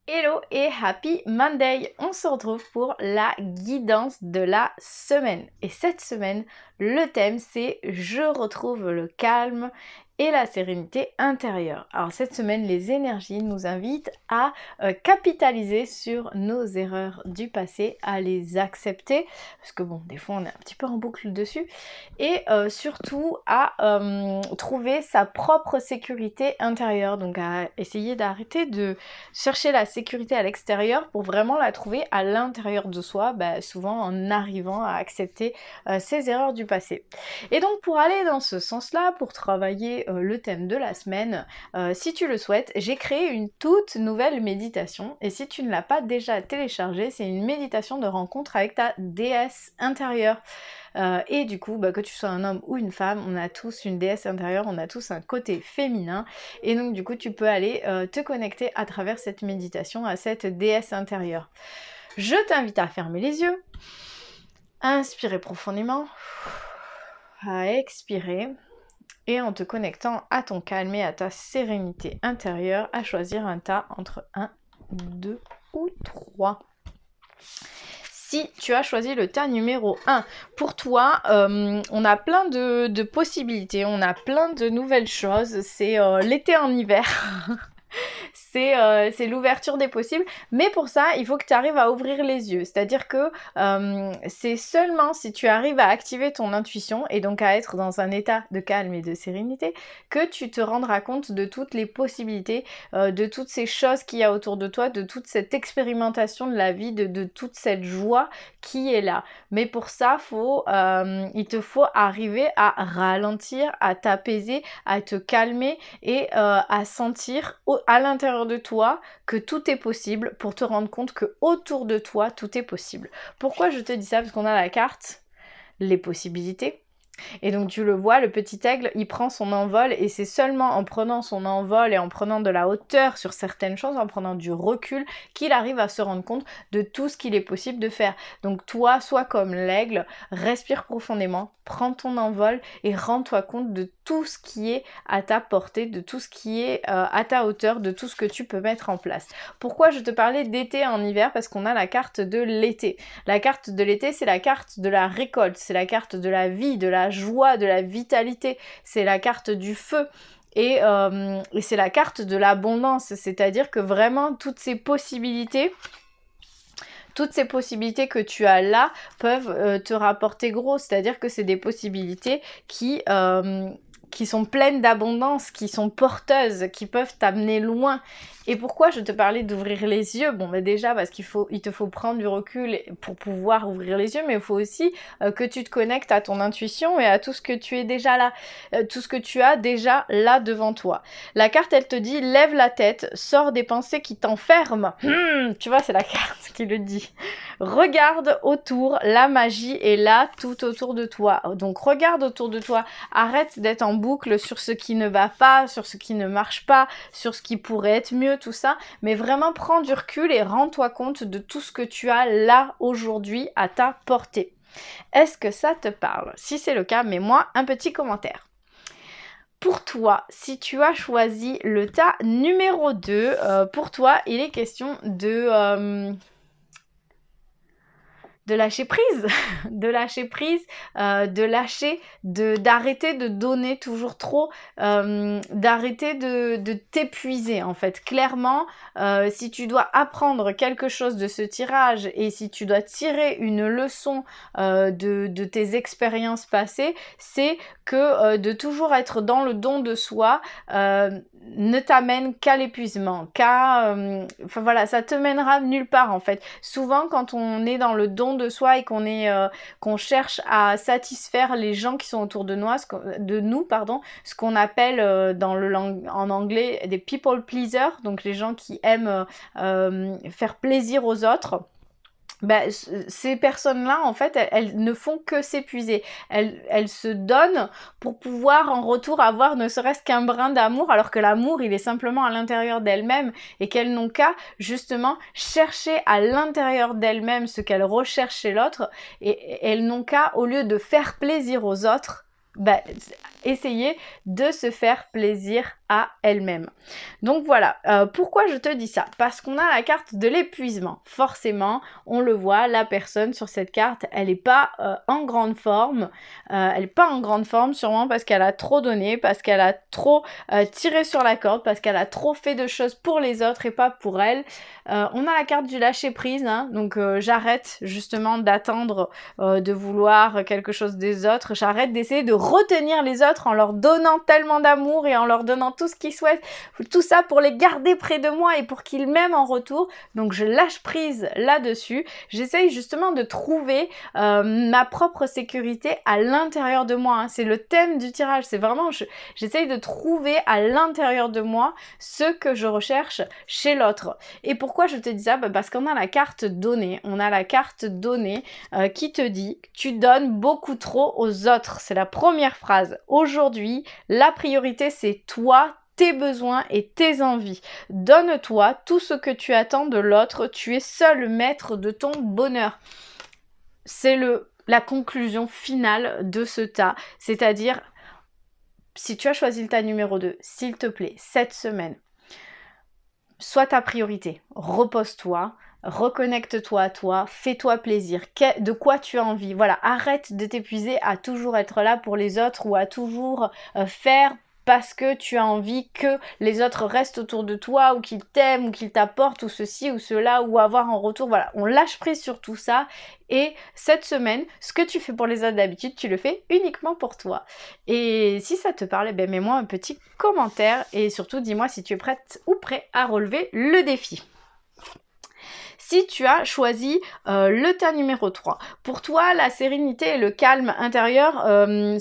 Hello et happy Monday! On se retrouve pour la guidance de la semaine. Et cette semaine, le thème c'est je retrouve le calme et la sérénité intérieure. Alors cette semaine, les énergies nous invitent à capitaliser sur nos erreurs du passé, à les accepter, parce que bon, des fois on est un petit peu en boucle dessus, et surtout à trouver sa propre sécurité intérieure, donc à essayer d'arrêter de chercher la sécurité à l'extérieur pour vraiment la trouver à l'intérieur de soi, souvent en arrivant à accepter ses erreurs du passé. Et donc pour aller dans ce sens-là, pour travailler le thème de la semaine, si tu le souhaites, j'ai créé une toute nouvelle méditation, et si tu ne l'as pas déjà téléchargée, c'est une méditation de rencontre avec ta déesse intérieure. Et du coup, que tu sois un homme ou une femme, on a tous une déesse intérieure, on a tous un côté féminin, et donc du coup tu peux aller te connecter à travers cette méditation à cette déesse intérieure. Je t'invite à fermer les yeux, à inspirer profondément, à expirer, et en te connectant à ton calme et à ta sérénité intérieure, à choisir un tas entre 1, 2 ou 3. Si tu as choisi le tas numéro 1, pour toi, on a plein de possibilités, on a plein de nouvelles choses, c'est l'été en hiver. C'est l'ouverture des possibles, mais pour ça, il faut que tu arrives à ouvrir les yeux, c'est-à-dire que c'est seulement si tu arrives à activer ton intuition et donc à être dans un état de calme et de sérénité que tu te rendras compte de toutes les possibilités, de toutes ces choses qu'il y a autour de toi, de toute cette expérimentation de la vie, de toute cette joie qui est là. Mais pour ça, il te faut arriver à ralentir, à t'apaiser, à te calmer et à sentir à l'intérieur de toi que tout est possible pour te rendre compte que autour de toi tout est possible. Pourquoi je te dis ça? Parce qu'on a la carte, les possibilités. Et donc tu le vois, le petit aigle, il prend son envol et c'est seulement en prenant son envol et en prenant de la hauteur sur certaines choses, en prenant du recul, qu'il arrive à se rendre compte de tout ce qu'il est possible de faire. Donc toi, sois comme l'aigle, respire profondément, prends ton envol et rends-toi compte de tout ce qui est à ta portée, de tout ce qui est à ta hauteur, de tout ce que tu peux mettre en place. Pourquoi je te parlais d'été en hiver? Parce qu'on a la carte de l'été. La carte de l'été, c'est la carte de la récolte, c'est la carte de la vie, de la joie, de la vitalité, c'est la carte du feu. Et c'est la carte de l'abondance, c'est-à-dire que vraiment toutes ces possibilités que tu as là peuvent te rapporter gros, c'est-à-dire que c'est des possibilités qui sont pleines d'abondance, qui sont porteuses, qui peuvent t'amener loin. Et pourquoi je te parlais d'ouvrir les yeux? Bon, déjà parce il te faut prendre du recul pour pouvoir ouvrir les yeux, mais il faut aussi que tu te connectes à ton intuition et à tout ce que tu es déjà là, tout ce que tu as déjà là devant toi. La carte, elle te dit, lève la tête, sors des pensées qui t'enferment. Tu vois, c'est la carte qui le dit. Regarde autour, la magie est là tout autour de toi. Donc regarde autour de toi, arrête d'être en boucle sur ce qui ne va pas, sur ce qui ne marche pas, sur ce qui pourrait être mieux, tout ça, mais vraiment prends du recul et rends-toi compte de tout ce que tu as là aujourd'hui à ta portée. Est-ce que ça te parle? Si c'est le cas, mets-moi un petit commentaire. Pour toi, si tu as choisi le tas numéro 2, pour toi, il est question de lâcher prise, d'arrêter de donner toujours trop, d'arrêter de t'épuiser en fait. Clairement, si tu dois apprendre quelque chose de ce tirage et si tu dois tirer une leçon de tes expériences passées, c'est que de toujours être dans le don de soi ne t'amène qu'à l'épuisement, enfin voilà, ça te mènera nulle part en fait. Souvent quand on est dans le don de soi et qu'on cherche à satisfaire les gens qui sont autour de nous, ce qu'on appelle en anglais des people pleasers, donc les gens qui aiment faire plaisir aux autres. Ces personnes-là, en fait, elles ne font que s'épuiser. Elles se donnent pour pouvoir en retour avoir ne serait-ce qu'un brin d'amour, alors que l'amour, il est simplement à l'intérieur d'elles-mêmes et qu'elles n'ont qu'à, justement, chercher à l'intérieur d'elles-mêmes ce qu'elles recherchent chez l'autre et elles n'ont qu'à, au lieu de faire plaisir aux autres, essayer de se faire plaisir à elle-même. Donc voilà, pourquoi je te dis ça? Parce qu'on a la carte de l'épuisement. Forcément, on le voit, la personne sur cette carte, elle n'est pas en grande forme. Elle n'est pas en grande forme, sûrement parce qu'elle a trop donné, parce qu'elle a trop tiré sur la corde, parce qu'elle a trop fait de choses pour les autres et pas pour elle. On a la carte du lâcher prise, hein, donc j'arrête justement d'attendre de vouloir quelque chose des autres, j'arrête d'essayer de retenir les autres en leur donnant tellement d'amour et en leur donnant tout ce qu'ils souhaitent, tout ça pour les garder près de moi et pour qu'ils m'aiment en retour. Donc je lâche prise là-dessus, j'essaye justement de trouver ma propre sécurité à l'intérieur de moi, hein. C'est le thème du tirage, c'est vraiment, j'essaye de trouver à l'intérieur de moi ce que je recherche chez l'autre. Et pourquoi je te dis ça? Parce qu'on a la carte donnée, on a la carte donnée qui te dit « Tu donnes beaucoup trop aux autres ». C'est la première phrase. Aujourd'hui, la priorité, c'est toi, tes besoins et tes envies. Donne-toi tout ce que tu attends de l'autre. Tu es seul maître de ton bonheur. C'est la conclusion finale de ce tas. C'est-à-dire, si tu as choisi le tas numéro 2, s'il te plaît, cette semaine, sois ta priorité. Repose-toi. Reconnecte-toi à toi, fais-toi plaisir, de quoi tu as envie. Voilà, arrête de t'épuiser à toujours être là pour les autres ou à toujours faire parce que tu as envie que les autres restent autour de toi ou qu'ils t'aiment ou qu'ils t'apportent ou ceci ou cela ou avoir en retour. Voilà, on lâche prise sur tout ça et cette semaine, ce que tu fais pour les autres d'habitude, tu le fais uniquement pour toi. Et si ça te parle, mets-moi un petit commentaire et surtout dis-moi si tu es prête ou prêt à relever le défi. Si tu as choisi le tas numéro 3, pour toi, la sérénité et le calme intérieur,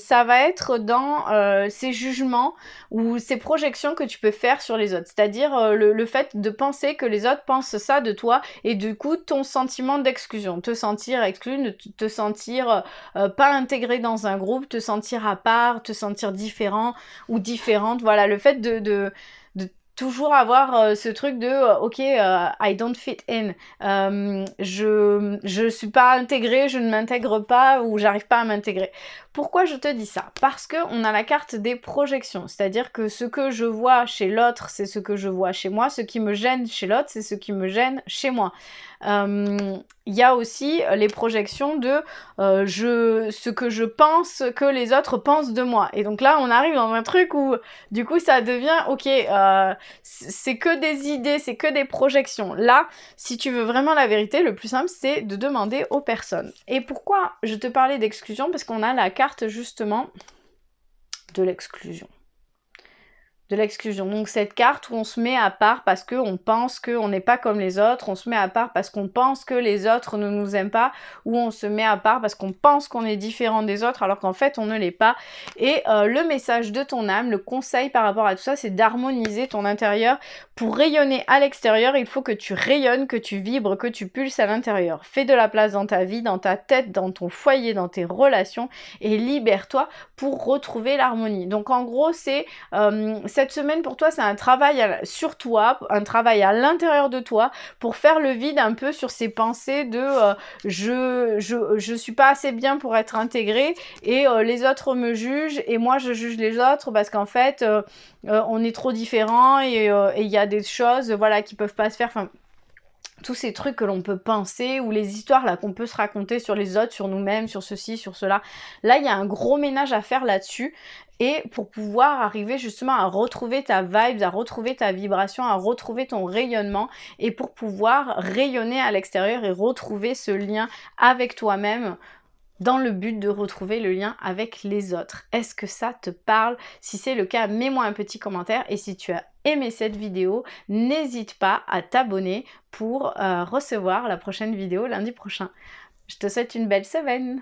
ça va être dans ces jugements ou ces projections que tu peux faire sur les autres. C'est-à-dire le fait de penser que les autres pensent ça de toi et du coup, ton sentiment d'exclusion. Te sentir exclu, te sentir pas intégré dans un groupe, te sentir à part, te sentir différent ou différente. Voilà, le fait de toujours avoir ce truc de ok, I don't fit in, je suis pas intégrée, je ne m'intègre pas ou j'arrive pas à m'intégrer. Pourquoi je te dis ça? Parce que on a la carte des projections, c'est-à-dire que ce que je vois chez l'autre, c'est ce que je vois chez moi, ce qui me gêne chez l'autre, c'est ce qui me gêne chez moi. Il y a aussi les projections de ce que je pense que les autres pensent de moi. Et donc là, on arrive dans un truc où, du coup, ça devient, ok, c'est que des idées, c'est que des projections. Là, si tu veux vraiment la vérité, le plus simple, c'est de demander aux personnes. Et pourquoi je te parlais d'exclusion? Parce qu'on a la carte, justement, de l'exclusion. Donc cette carte où on se met à part parce qu'on pense qu'on n'est pas comme les autres, on se met à part parce qu'on pense que les autres ne nous aiment pas, ou on se met à part parce qu'on pense qu'on est différent des autres alors qu'en fait on ne l'est pas. Et le message de ton âme, le conseil par rapport à tout ça, c'est d'harmoniser ton intérieur. Pour rayonner à l'extérieur, il faut que tu rayonnes, que tu vibres, que tu pulses à l'intérieur. Fais de la place dans ta vie, dans ta tête, dans ton foyer, dans tes relations et libère-toi pour retrouver l'harmonie. Donc en gros, c'est cette semaine pour toi, c'est un travail sur toi, un travail à l'intérieur de toi pour faire le vide un peu sur ces pensées de je suis pas assez bien pour être intégrée et les autres me jugent et moi je juge les autres parce qu'en fait on est trop différents et il y a des choses voilà qui peuvent pas se faire. Enfin, tous ces trucs que l'on peut penser ou les histoires là qu'on peut se raconter sur les autres, sur nous-mêmes, sur ceci, sur cela. Là, il y a un gros ménage à faire là-dessus. Et pour pouvoir arriver justement à retrouver ta vibe, à retrouver ta vibration, à retrouver ton rayonnement et pour pouvoir rayonner à l'extérieur et retrouver ce lien avec toi-même dans le but de retrouver le lien avec les autres. Est-ce que ça te parle? Si c'est le cas, mets-moi un petit commentaire et si tu as aimé cette vidéo, n'hésite pas à t'abonner pour recevoir la prochaine vidéo lundi prochain. Je te souhaite une belle semaine.